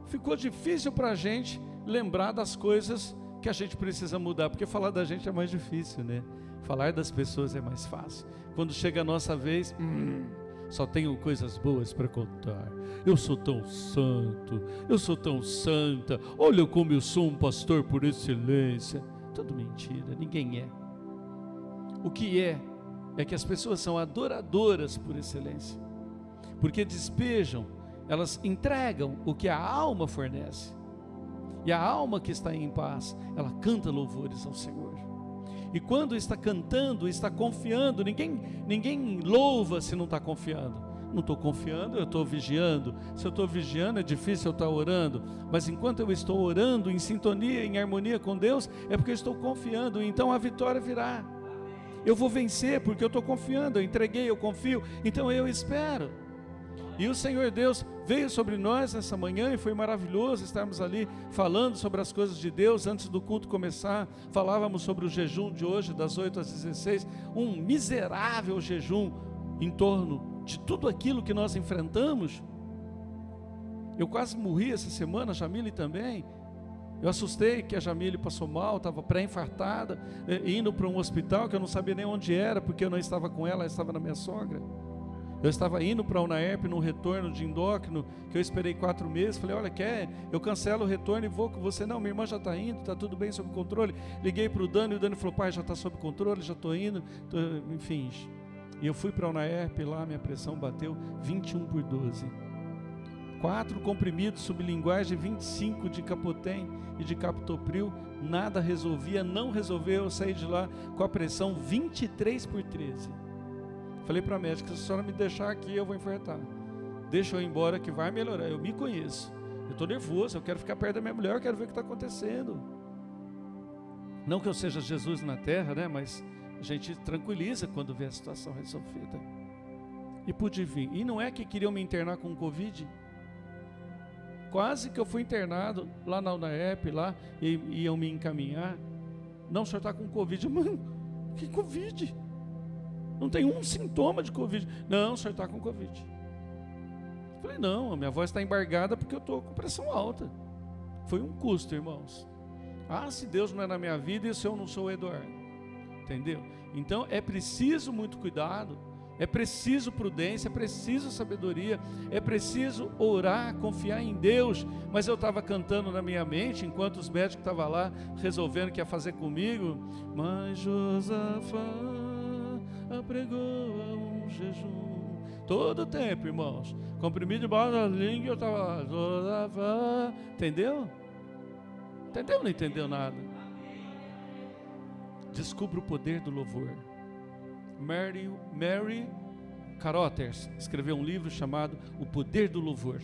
ficou difícil para a gente lembrar das coisas que a gente precisa mudar, porque falar da gente é mais difícil, né? Falar das pessoas é mais fácil. Quando chega a nossa vez, só tenho coisas boas para contar. Eu sou tão santo, eu sou tão santa. Olha como eu sou um pastor por excelência. Tudo mentira, ninguém é. O que é que as pessoas são adoradoras por excelência. Porque despejam, elas entregam o que a alma fornece. E a alma que está em paz, ela canta louvores ao Senhor. E quando está cantando, está confiando. Ninguém louva se não está confiando. Não estou confiando, eu estou vigiando. Se eu estou vigiando, é difícil eu estar orando. Mas enquanto eu estou orando em sintonia, em harmonia com Deus, é porque eu estou confiando. Então a vitória virá. Eu vou vencer porque eu estou confiando. Eu entreguei, eu confio. Então eu espero. E o Senhor Deus veio sobre nós nessa manhã e foi maravilhoso estarmos ali falando sobre as coisas de Deus. Antes do culto começar, falávamos sobre o jejum de hoje, das 8 às 16, um miserável jejum em torno de tudo aquilo que nós enfrentamos. Eu quase morri essa semana, a Jamile também. Eu assustei que a Jamile passou mal, estava pré-infartada, indo para um hospital que eu não sabia nem onde era, porque eu não estava com ela estava na minha sogra. Eu estava indo para a UNAERP num retorno de endócrino, que eu esperei 4 meses. Falei, olha, eu cancelo o retorno e vou com você. Não, minha irmã já está indo, está tudo bem, sob controle. Liguei para o Dani, e o Dani falou, pai, já está sob controle, já estou indo. Enfim, e eu fui para a UNAERP lá, minha pressão bateu 21/12. 4 comprimidos sublinguais de 25 de Capotem e de Captopril, nada resolvia, não resolveu. Eu saí de lá com a pressão 23/13. Falei para a médica, se a senhora me deixar aqui, eu vou infartar. Deixa eu ir embora que vai melhorar. Eu me conheço. Eu estou nervoso, eu quero ficar perto da minha mulher, eu quero ver o que está acontecendo. Não que eu seja Jesus na terra, né? Mas a gente tranquiliza quando vê a situação resolvida. E pude vir. E não é que queriam me internar com Covid. Quase que eu fui internado lá na UNAERP, lá, e iam me encaminhar. Não, o senhor está com Covid. Mano, que Covid? Não tem um sintoma de Covid. Não, o senhor está com Covid. Falei, não, a minha voz está embargada porque eu estou com pressão alta. Foi um custo, irmãos. Ah, se Deus não é na minha vida e se eu não sou o Eduardo. Entendeu? Então é preciso muito cuidado, é preciso prudência, é preciso sabedoria, é preciso orar, confiar em Deus. Mas eu estava cantando na minha mente, enquanto os médicos estavam lá resolvendo o que ia fazer comigo. Mas Josafá apregou um jejum. Todo tempo, irmãos, comprimido debaixo da língua, eu estava lá, entendeu? Entendeu ou não entendeu nada? Descubra o poder do louvor. Mary Carothers escreveu um livro chamado O Poder do Louvor.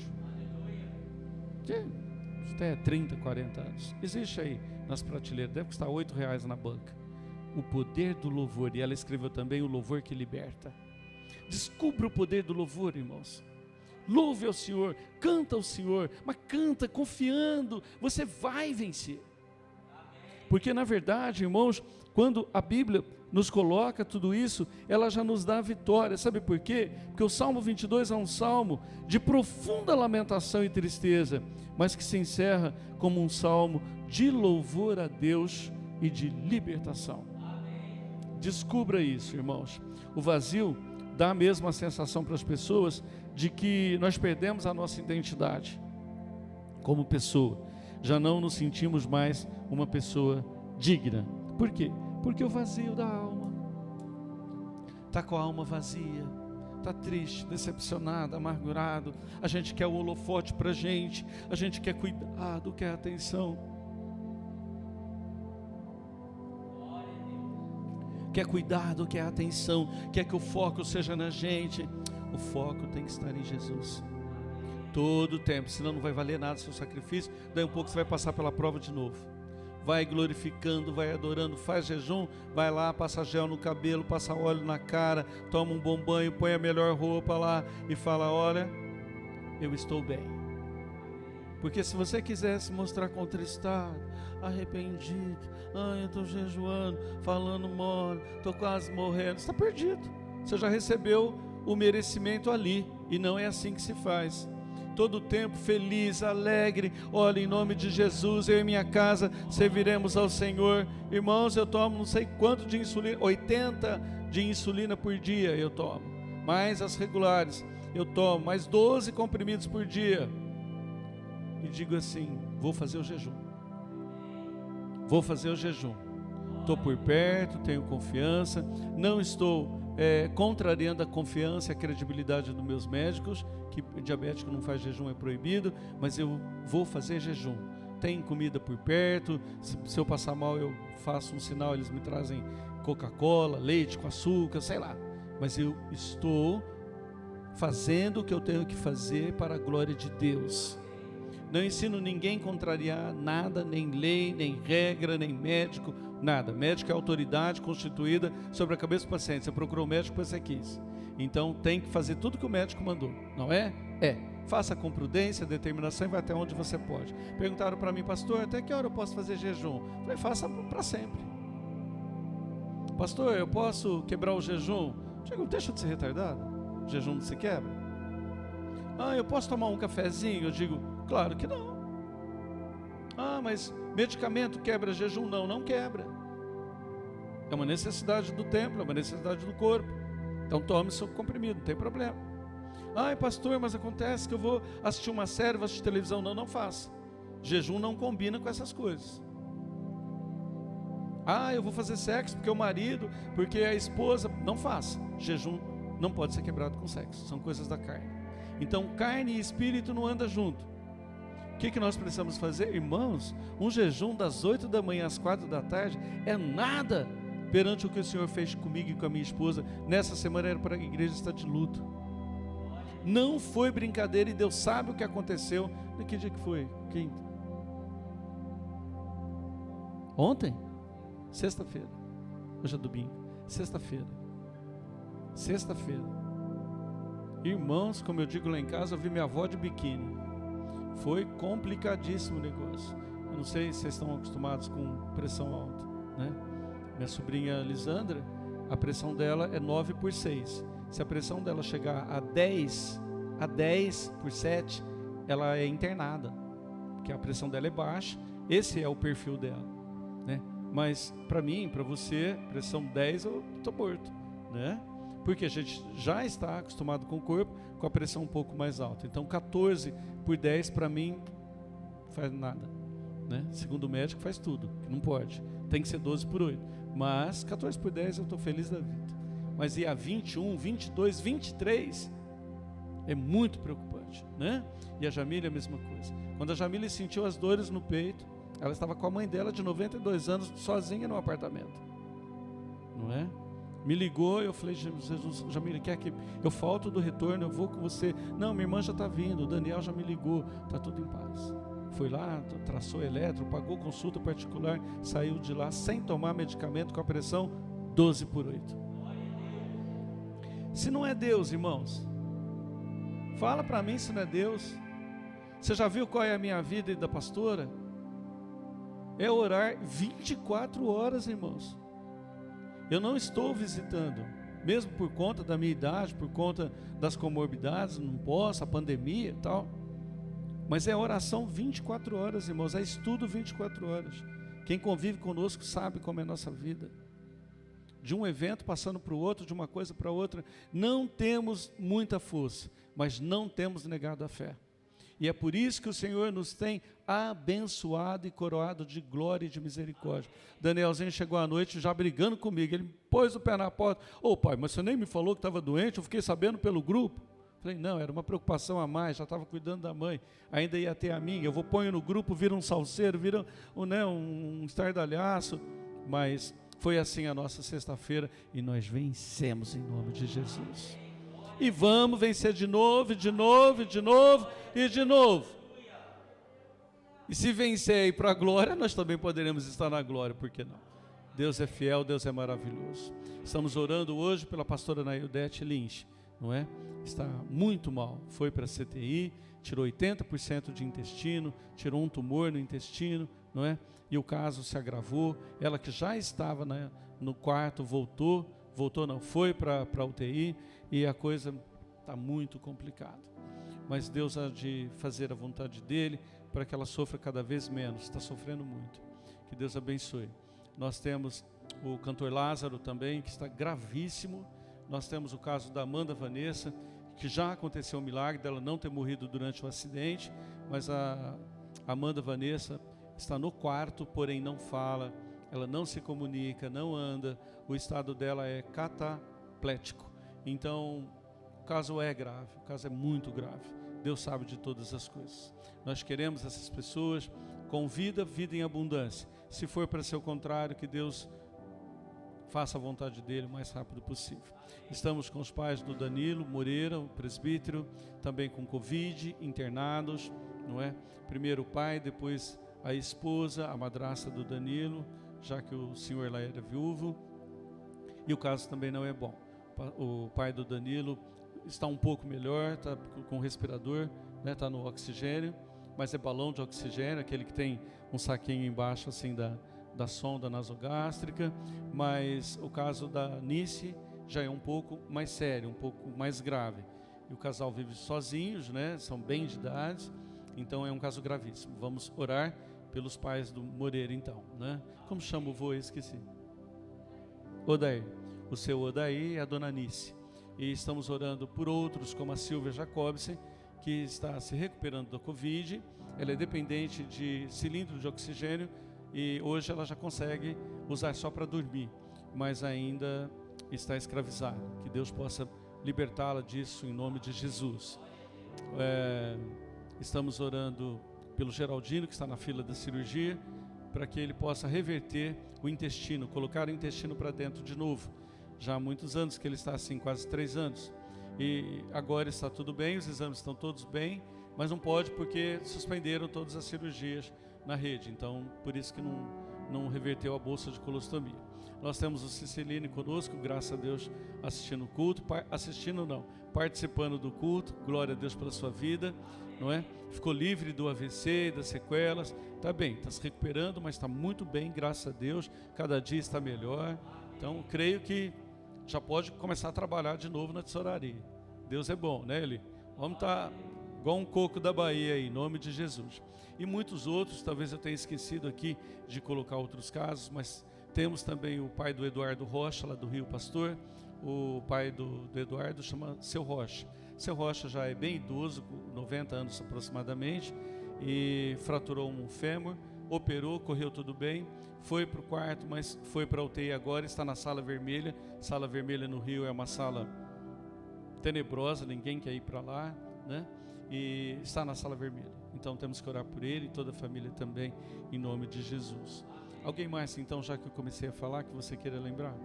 Até 30, 40 anos. Existe aí nas prateleiras, deve custar R$8 na banca. O poder do louvor. E ela escreveu também o louvor que liberta. Descubra o poder do louvor, irmãos. Louve ao Senhor, canta ao Senhor, mas canta confiando, você vai vencer. Porque na verdade, irmãos, quando a Bíblia nos coloca tudo isso, ela já nos dá a vitória. Sabe por quê? Porque o Salmo 22 é um salmo de profunda lamentação e tristeza, mas que se encerra como um salmo de louvor a Deus e de libertação. Descubra isso, irmãos. O vazio dá mesmo a sensação para as pessoas de que nós perdemos a nossa identidade como pessoa. Já não nos sentimos mais uma pessoa digna. Por quê? Porque o vazio da alma. Está com a alma vazia, está triste, decepcionado, amargurado. A gente quer o holofote para a gente quer cuidado, quer atenção. Quer cuidado, quer atenção, quer que o foco seja na gente. O foco tem que estar em Jesus. Todo o tempo, senão não vai valer nada o seu sacrifício. Daí um pouco você vai passar pela prova de novo. Vai glorificando, vai adorando, faz jejum, vai lá, passa gel no cabelo, passa óleo na cara, toma um bom banho, põe a melhor roupa lá e fala, olha, eu estou bem. Porque se você quiser se mostrar contristado, arrependido, eu estou jejuando, falando mole, estou quase morrendo, você está perdido. Você já recebeu o merecimento ali, e não é assim que se faz. todo o tempo feliz, alegre. Olha, em nome de Jesus, eu e minha casa serviremos ao Senhor. Irmãos, eu tomo não sei quanto de insulina, 80 de insulina por dia eu tomo, mais as regulares eu tomo, mais 12 comprimidos por dia. E digo assim, vou fazer o jejum. Vou fazer o jejum. Estou por perto, tenho confiança, não estou contrariando a confiança e a credibilidade dos meus médicos, que diabético não faz jejum, é proibido, mas eu vou fazer jejum. Tem comida por perto, se eu passar mal eu faço um sinal, eles me trazem Coca-Cola, leite com açúcar, sei lá. Mas eu estou fazendo o que eu tenho que fazer para a glória de Deus. Não ensino ninguém a contrariar nada, nem lei, nem regra, nem médico, nada. Médico é autoridade constituída sobre a cabeça do paciente. Você procurou o médico porque você quis. Então tem que fazer tudo que o médico mandou, não é? É. Faça com prudência, determinação e vai até onde você pode. Perguntaram para mim, pastor, até que hora eu posso fazer jejum? Eu falei, faça para sempre. Pastor, eu posso quebrar o jejum? Eu digo, deixa de ser retardado. O jejum não se quebra. Ah, eu posso tomar um cafezinho? Eu digo, claro que não. Ah, mas medicamento quebra jejum? Não, não quebra. É uma necessidade do templo, é uma necessidade do corpo. Então tome seu comprimido, não tem problema. Ai, pastor, mas acontece que eu vou assistir uma série, vou assistir televisão. Não, não faça. Jejum não combina com essas coisas. Ah, eu vou fazer sexo porque o marido, porque a esposa. Não faça. Jejum não pode ser quebrado com sexo. São coisas da carne. Então carne e espírito não andam junto. O que nós precisamos fazer? Irmãos, um jejum das 8 da manhã às 4 da tarde é nada perante o que o Senhor fez comigo e com a minha esposa. Nessa semana era para a igreja estar de luto. Não foi brincadeira e Deus sabe o que aconteceu. Que dia que foi? Quinta? Ontem? Sexta-feira. Hoje é domingo. Sexta-feira. Irmãos, como eu digo lá em casa, eu vi minha avó de biquíni. Foi complicadíssimo o negócio. Eu não sei se vocês estão acostumados com pressão alta, né? Minha sobrinha Lisandra, a pressão dela é 9/6. Se a pressão dela chegar a 10/7, ela é internada, porque a pressão dela é baixa. Esse é o perfil dela, né? Mas para mim, para você, pressão 10, eu estou morto, né? Porque a gente já está acostumado com o corpo, com a pressão um pouco mais alta. Então 14/10 para mim faz nada, né? Segundo o médico faz tudo, que não pode. Tem que ser 12/8. Mas 14/10 eu estou feliz da vida. Mas e a 21, 22, 23 é muito preocupante, né? E a Jamília a mesma coisa. Quando a Jamília sentiu as dores no peito, ela estava com a mãe dela de 92 anos, sozinha no apartamento, não é? Me ligou, eu falei, Jesus, Jamília, quer que eu falto do retorno, eu vou com você? Não, minha irmã já está vindo, o Daniel já me ligou, está tudo em paz. Foi lá, traçou eletro, pagou consulta particular, saiu de lá sem tomar medicamento, com a pressão 12/8. Se não é Deus, irmãos, fala para mim se não é Deus. Você já viu qual é a minha vida e da pastora? É orar 24 horas, irmãos. Eu não estou visitando, mesmo por conta da minha idade, por conta das comorbidades, não posso, a pandemia e tal. Mas é oração 24 horas, irmãos, é estudo 24 horas. Quem convive conosco sabe como é a nossa vida. De um evento passando para o outro, de uma coisa para outra, não temos muita força, mas não temos negado a fé. E é por isso que o Senhor nos tem abençoado e coroado de glória e de misericórdia. Danielzinho chegou à noite já brigando comigo, ele pôs o pé na porta. Ô pai, mas você nem me falou que estava doente, eu fiquei sabendo pelo grupo. Falei, não, era uma preocupação a mais, já estava cuidando da mãe, ainda ia ter a minha. Eu vou pôr no grupo, vira um salseiro, vira um estardalhaço. Mas foi assim a nossa sexta-feira e nós vencemos em nome de Jesus. E vamos vencer de novo, de novo, de novo e de novo. E se vencer e ir para a glória, nós também poderemos estar na glória, por que não? Deus é fiel, Deus é maravilhoso. Estamos orando hoje pela pastora Naildete Lynch, não é? Está muito mal, foi para a CTI, tirou 80% de intestino, tirou um tumor no intestino, não é? E o caso se agravou, ela que já estava no quarto, foi para a UTI, e a coisa está muito complicada. mas Deus há de fazer a vontade dele para que ela sofra cada vez menos. Está sofrendo muito. Que Deus abençoe. Nós temos o cantor Lázaro também, que está gravíssimo. Nós temos o caso da Amanda Vanessa, que já aconteceu um milagre dela não ter morrido durante o acidente, mas a Amanda Vanessa está no quarto, porém não fala, ela não se comunica, não anda, o estado dela é cataplético. Então, o caso é grave, o caso é muito grave. Deus sabe de todas as coisas. Nós queremos essas pessoas com vida, vida em abundância. Se for para ser o contrário, que Deus faça a vontade dele o mais rápido possível. Estamos com os pais do Danilo Moreira, o presbítero, também com Covid, internados, não é? Primeiro o pai, depois a esposa, a madrasta do Danilo, já que o senhor lá era viúvo, e o caso também não é bom. O pai do Danilo está um pouco melhor, está com respirador, né? Está no oxigênio, mas é balão de oxigênio, aquele que tem um saquinho embaixo assim da sonda nasogástrica. Mas o caso da Nice já é um pouco mais sério, um pouco mais grave. E o casal vive sozinhos, né? São bem de idade, então é um caso gravíssimo. Vamos orar pelos pais do Moreira então, né? Como chama o vô? Esqueci. Odair. O seu Odair e a dona Nice. E estamos orando por outros, como a Silvia Jacobsen, que está se recuperando da Covid. Ela é dependente de cilindro de oxigênio e hoje ela já consegue usar só para dormir, mas ainda está escravizada. Que Deus possa libertá-la disso em nome de Jesus. Estamos orando pelo Geraldino, que está na fila da cirurgia, para que ele possa reverter o intestino, colocar o intestino para dentro de novo. Já há muitos anos que ele está assim, quase 3 anos. E agora está tudo bem, os exames estão todos bem, mas não pode porque suspenderam todas as cirurgias na rede. Então, por isso que não reverteu a bolsa de colostomia. Nós temos o Ciciline conosco, graças a Deus, assistindo o culto, participando do culto. Glória a Deus pela sua vida, não é? Ficou livre do AVC, das sequelas, está bem, está se recuperando, mas está muito bem, graças a Deus, cada dia está melhor. Então, creio que já pode começar a trabalhar de novo na tesouraria. Deus é bom, né, Eli? Vamos estar igual um coco da Bahia aí, em nome de Jesus. E muitos outros, talvez eu tenha esquecido aqui de colocar outros casos, mas temos também o pai do Eduardo Rocha, lá do Rio Pastor. O pai do Eduardo chama Seu Rocha. Seu Rocha já é bem idoso, com 90 anos aproximadamente, e fraturou um fêmur, operou, correu tudo bem, foi para o quarto, mas foi para a UTI agora, está na sala vermelha. Sala vermelha no Rio é uma sala tenebrosa, ninguém quer ir para lá, né? E está na sala vermelha. Então temos que orar por ele e toda a família também, em nome de Jesus. Alguém mais, então, já que eu comecei a falar, que você queira lembrar?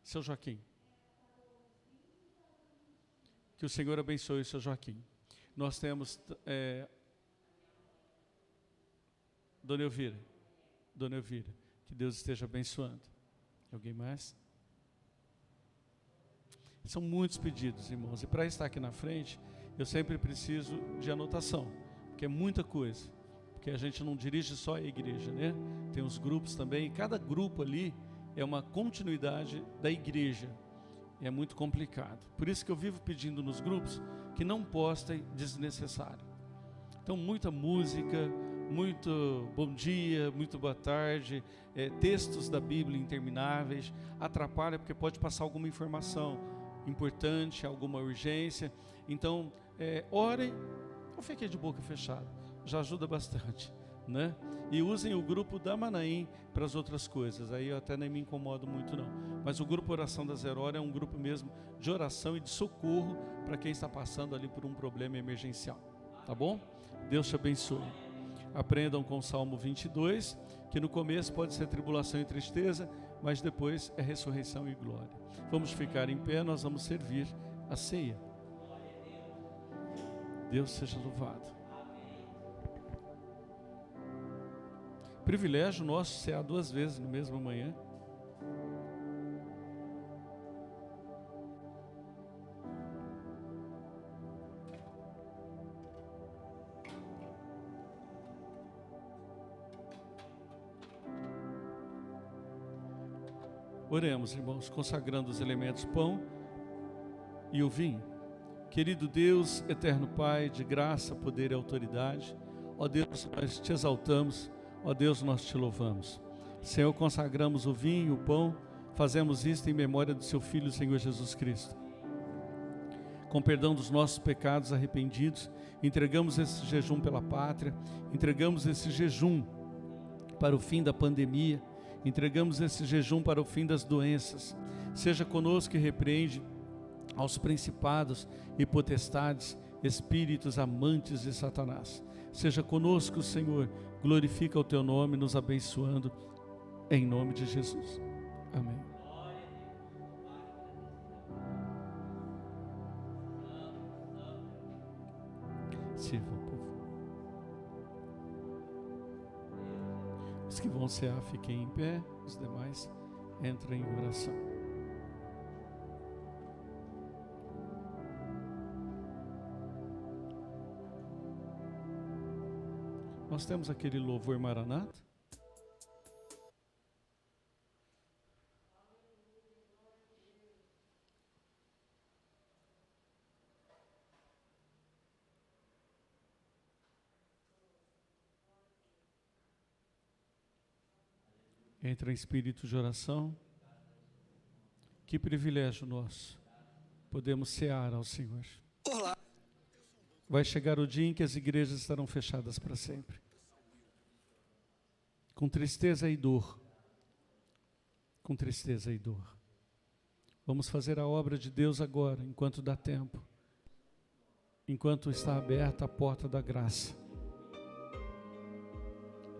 Seu Joaquim. Que o Senhor abençoe o seu Joaquim. Nós temos Dona Elvira, que Deus esteja abençoando. Alguém mais? São muitos pedidos, irmãos, e para estar aqui na frente, eu sempre preciso de anotação, porque é muita coisa, porque a gente não dirige só a igreja, né? Tem os grupos também, e cada grupo ali é uma continuidade da igreja. É muito complicado. Por isso que eu vivo pedindo nos grupos que não postem desnecessário. Então, muita música, muito bom dia, muito boa tarde, textos da Bíblia intermináveis, atrapalha porque pode passar alguma informação importante, alguma urgência. Então, orem, ou fiquem de boca fechada, já ajuda bastante, né? E usem o grupo da Manaim para as outras coisas, aí eu até nem me incomodo muito não, mas o grupo Oração da Zero Hora é um grupo mesmo de oração e de socorro para quem está passando ali por um problema emergencial, tá bom? Deus te abençoe. Aprendam com o Salmo 22, que no começo pode ser tribulação e tristeza, mas depois é ressurreição e glória. Vamos ficar em pé, nós vamos servir a ceia. Deus seja louvado. Privilégio nosso cear 2 vezes no mesmo manhã. Oremos, irmãos, consagrando os elementos pão e o vinho. Querido Deus, eterno Pai, de graça, poder e autoridade, ó Deus, nós te exaltamos, ó Deus, nós te louvamos. Senhor, consagramos o vinho e o pão, fazemos isto em memória do seu Filho, Senhor Jesus Cristo. Com perdão dos nossos pecados arrependidos, entregamos esse jejum pela pátria, entregamos esse jejum para o fim da pandemia, entregamos esse jejum para o fim das doenças. Seja conosco e repreende aos principados e potestades, espíritos amantes de Satanás. Seja conosco, Senhor, glorifica o teu nome, nos abençoando, em nome de Jesus. Amém. Sirva, povo. Os que vão cear, fiquem em pé, os demais entrem em oração. Nós temos aquele louvor Maranata. Entra em espírito de oração. Que privilégio nosso. Podemos cear ao Senhor. Olá. Vai chegar o dia em que as igrejas estarão fechadas para sempre. Com tristeza e dor. Com tristeza e dor. Vamos fazer a obra de Deus agora, enquanto dá tempo. Enquanto está aberta a porta da graça.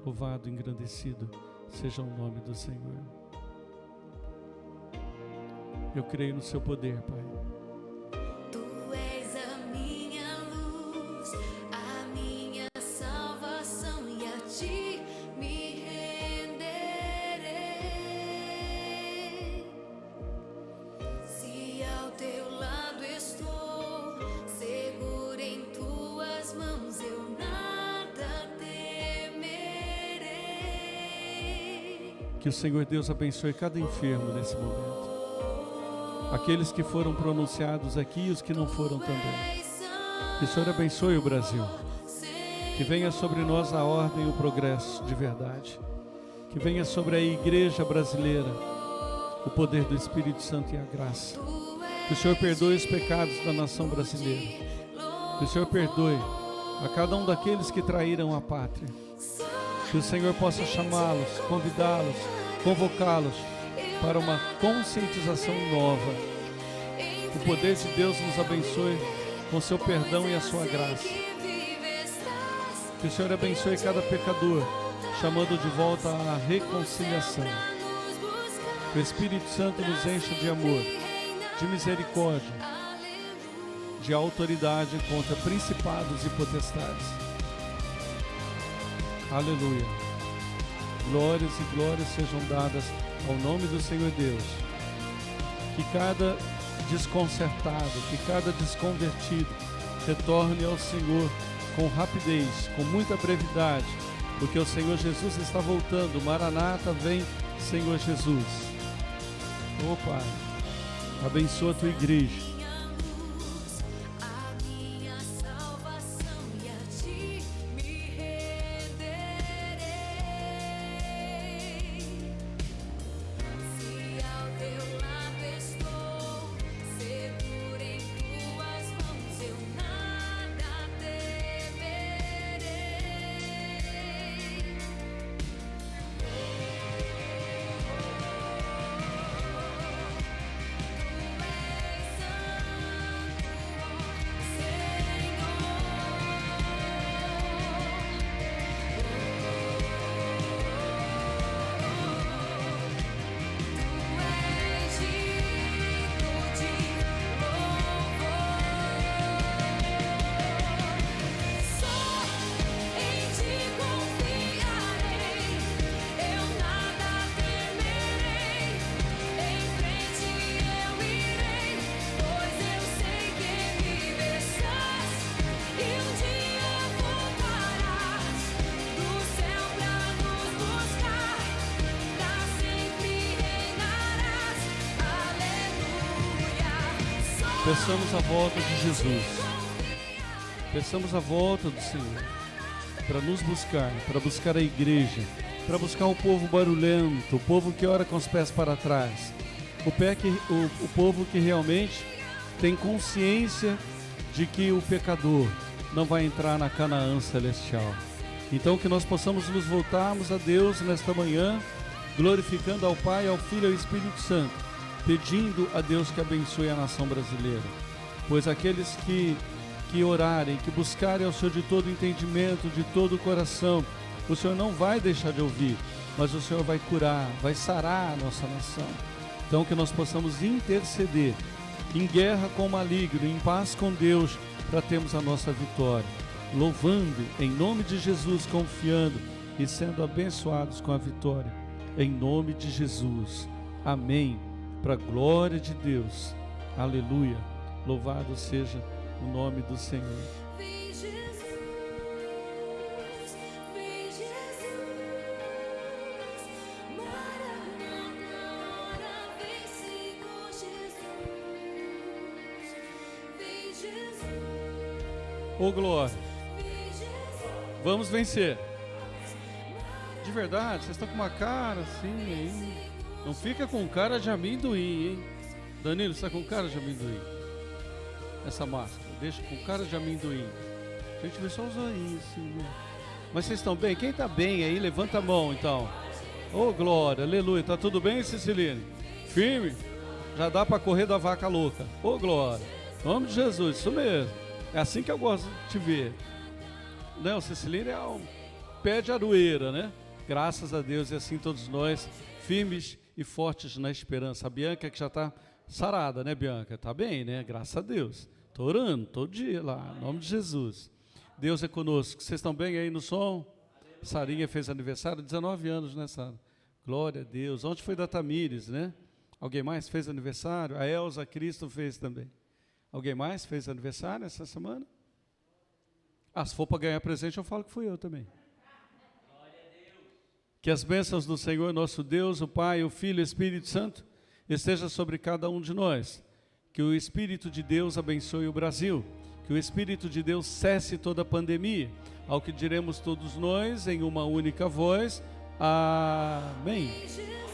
Louvado, engrandecido seja o nome do Senhor. Eu creio no seu poder, Pai. Tu és a minha luz, a minha salvação, e a ti me renderei. Se ao teu lado estou, seguro em tuas mãos, eu nada temerei. Que o Senhor Deus abençoe cada enfermo nesse momento. Aqueles que foram pronunciados aqui e os que não foram também. Que o Senhor abençoe o Brasil. Que venha sobre nós a ordem e o progresso de verdade. Que venha sobre a igreja brasileira o poder do Espírito Santo e a graça. Que o Senhor perdoe os pecados da nação brasileira. Que o Senhor perdoe a cada um daqueles que traíram a pátria. Que o Senhor possa chamá-los, convidá-los, convocá-los para uma conscientização nova. O poder de Deus nos abençoe com seu perdão e a sua graça. Que o Senhor abençoe cada pecador, chamando de volta à reconciliação. Que o Espírito Santo nos encha de amor, de misericórdia, de autoridade contra principados e potestades. Aleluia. Glórias e glórias sejam dadas ao nome do Senhor Deus. Que cada desconcertado, que cada desconvertido retorne ao Senhor com rapidez, com muita brevidade, porque o Senhor Jesus está voltando. Maranata, vem, Senhor Jesus. Oh Pai, abençoa a tua igreja. Peçamos a volta de Jesus. Peçamos a volta do Senhor para nos buscar, para buscar a igreja, para buscar o povo barulhento, o povo que ora com os pés para trás, o povo que realmente tem consciência de que o pecador não vai entrar na Canaã celestial. Então que nós possamos nos voltarmos a Deus nesta manhã, glorificando ao Pai, ao Filho e ao Espírito Santo, pedindo a Deus que abençoe a nação brasileira, pois aqueles que orarem, que buscarem ao Senhor de todo entendimento, de todo o coração, o Senhor não vai deixar de ouvir, mas o Senhor vai curar, vai sarar a nossa nação. Então que nós possamos interceder em guerra com o maligno, em paz com Deus, para termos a nossa vitória, louvando em nome de Jesus, confiando e sendo abençoados com a vitória, em nome de Jesus, amém, para a glória de Deus, aleluia, louvado seja o nome do Senhor. Vem Jesus, Maranata, vem Senhor Jesus, vem Jesus, Ô glória, vem Jesus, vamos vencer. De verdade, vocês estão com uma cara assim, hein? Não fica com cara de amendoim, hein? Danilo, você está com cara de amendoim? Essa máscara, deixa com cara de amendoim. A gente vê só os olhinhos assim, né? Mas vocês estão bem? Quem está bem aí, levanta a mão então. Ô glória, aleluia. Tá tudo bem, Ceciline? Firme? Já dá para correr da vaca louca. Ô glória, em nome de Jesus, isso mesmo. É assim que eu gosto de te ver. Não, Ceciline é um pé de aroeira, né? Graças a Deus, e assim todos nós, firmes e fortes na esperança. A Bianca que já está sarada, né, Bianca? Tá bem, né? Graças a Deus. Tô orando todo dia lá, em nome de Jesus. Deus é conosco. Vocês estão bem aí no som? Sarinha fez aniversário, 19 anos, né, Sara? Glória a Deus. Ontem foi da Tamires, né? Alguém mais fez aniversário? A Elza Cristo fez também. Alguém mais fez aniversário essa semana? Ah, se for para ganhar presente, eu falo que fui eu também. Que as bênçãos do Senhor, nosso Deus, o Pai, o Filho e o Espírito Santo, esteja sobre cada um de nós. Que o Espírito de Deus abençoe o Brasil. Que o Espírito de Deus cesse toda a pandemia. Ao que diremos todos nós, em uma única voz. Amém. vem Jesus.